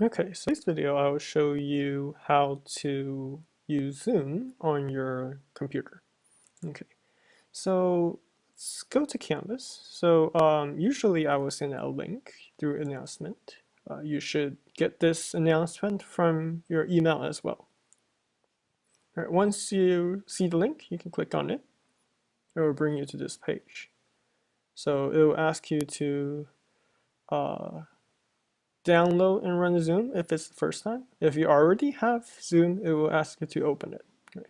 Okay, so this video I will show you how to use Zoom on your computer. Okay, so let's go to Canvas. So usually I will send a link through announcement. You should get this announcement from your email as well. All right, once you see the link, you can click on it. It will bring you to this page. So it will ask you to uh, download and run Zoom if it's the first time. If you already have Zoom, it will ask you to open it. Okay.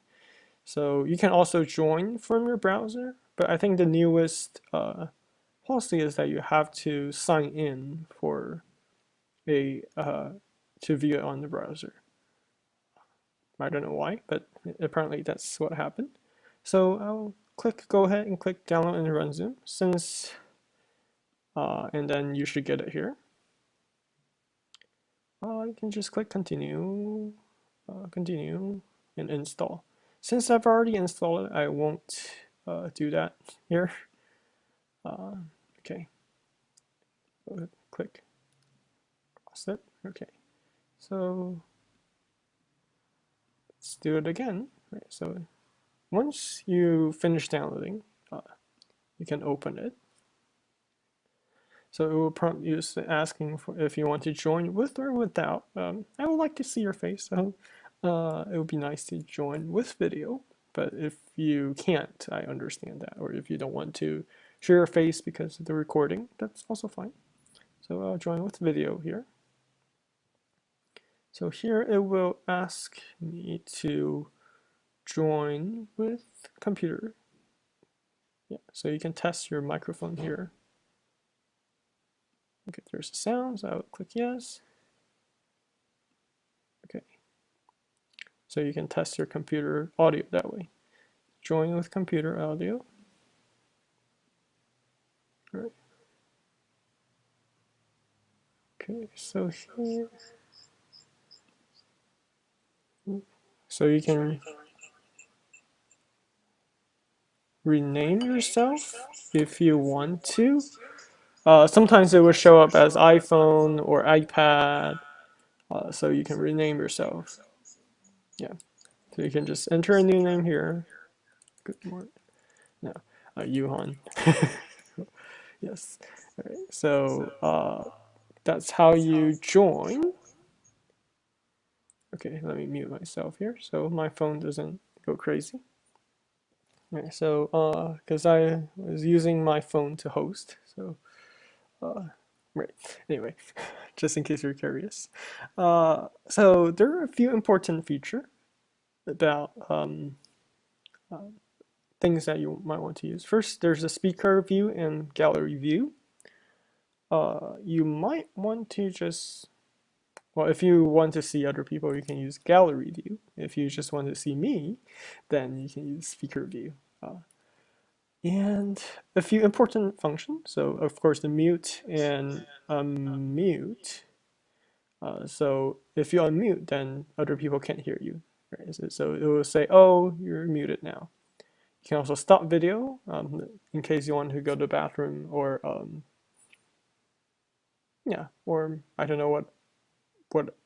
So you can also join from your browser, but I think the newest policy is that you have to sign in for a to view it on the browser. I don't know why, but apparently that's what happened. So I'll go ahead and click download and run Zoom and then you should get it here. You can just click continue, continue, and install. Since I've already installed it, I won't do that here. Okay, click across it. Okay, so let's do it again. Right, so once you finish downloading, you can open it. So it will prompt you asking for if you want to join with or without. I would like to see your face, so it would be nice to join with video. But if you can't, I understand that. Or if you don't want to share your face because of the recording, that's also fine. So I'll join with video here. So here it will ask me to join with computer. Yeah, so you can test your microphone here. Okay, there's the sounds. I will click yes. Okay. So you can test your computer audio that way. Join with computer audio. All right. Okay, so here, so you can rename yourself if you want to. Sometimes it will show up as iPhone or iPad, so you can rename yourself. Yeah, so you can just enter a new name here. Good morning. No, Yuhan. Yes. All right. So that's how you join. Okay, let me mute myself here so my phone doesn't go crazy. Okay, so because I was using my phone to host, so right. Anyway, just in case you're curious, so there are a few important features about things that you might want to use. First, there's a speaker view and gallery view. You might want to just well, if you want to see other people, you can use gallery view. If you just want to see me, then you can use speaker view. And a few important functions. So of course the mute and unmute. So if you unmute, then other people can't hear you. Right? So it will say, "Oh, you're muted now." You can also stop video in case you want to go to the bathroom, or yeah, or I don't know what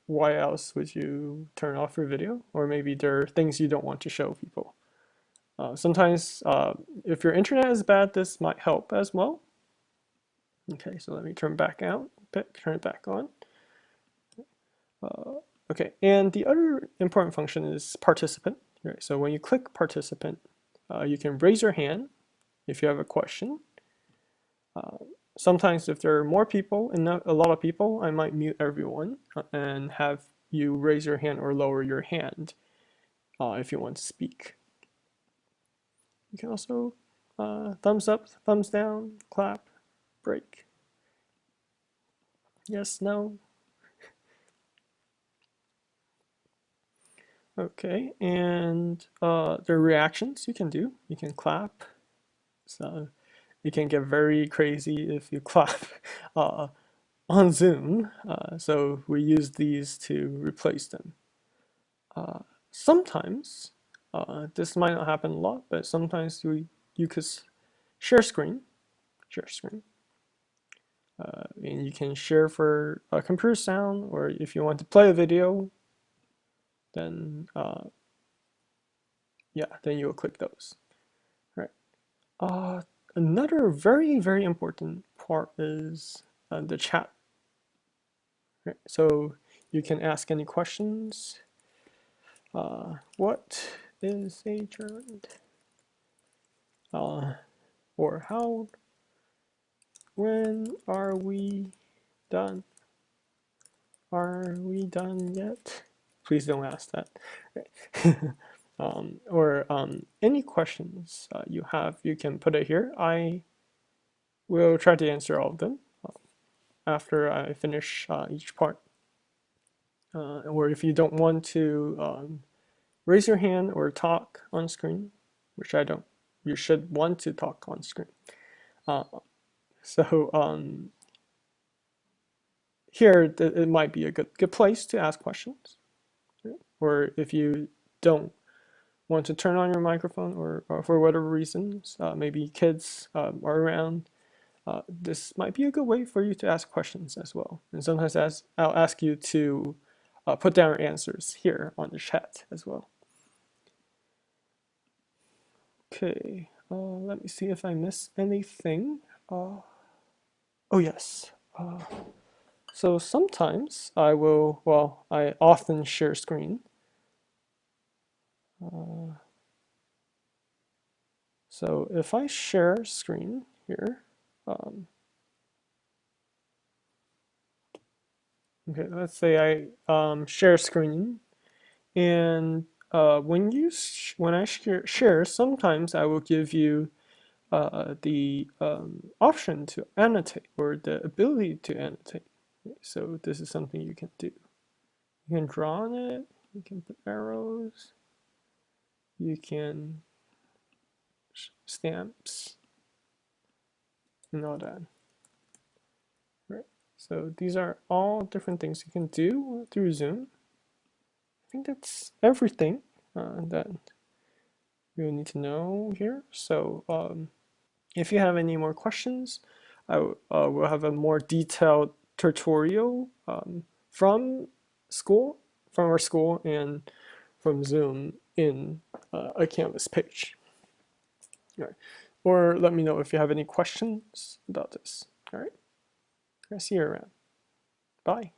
why else would you turn off your video, or maybe there are things you don't want to show people. Sometimes if your internet is bad, this might help as well. Okay, so let me turn back out, turn it back on. Okay, and the other important function is participant. Right, so when you click participant, you can raise your hand if you have a question. Sometimes if there are more people and not a lot of people, I might mute everyone and have you raise your hand or lower your hand if you want to speak. You can also thumbs up, thumbs down, clap, break. Yes, no. Okay, and the reactions you can do. You can clap. So it can get very crazy if you clap on Zoom. So we use these to replace them. Sometimes, this might not happen a lot, but sometimes you could share screen, share screen. and you can share for a computer sound, or if you want to play a video, then yeah, then you'll click those. Right. Another very important part is the chat. Right. So you can ask any questions. What is a gerund? Or how? When are we done? Are we done yet? Please don't ask that. Or any questions you have, you can put it here. I will try to answer all of them after I finish each part. Or if you don't want to raise your hand or talk on screen, which I don't, you should want to talk on screen. So here it might be a good place to ask questions. Or if you don't want to turn on your microphone, or for whatever reasons, maybe kids are around, this might be a good way for you to ask questions as well. And sometimes I'll ask you to put down your answers here on the chat as well. Okay, let me see if I missed anything. Oh yes. So sometimes I will, well, I often share screen. So if I share screen here, okay, let's say I share screen, and when I share, sometimes I will give you the option to annotate, or the ability to annotate. So this is something you can do. You can draw on it. You can put arrows. You can stamps and all that. Right. So these are all different things you can do through Zoom. I think that's everything that you need to know here. So if you have any more questions, I will have a more detailed tutorial from our school, and from Zoom in a Canvas page. All right. Or let me know if you have any questions about this. All right. I'll see you around. Bye.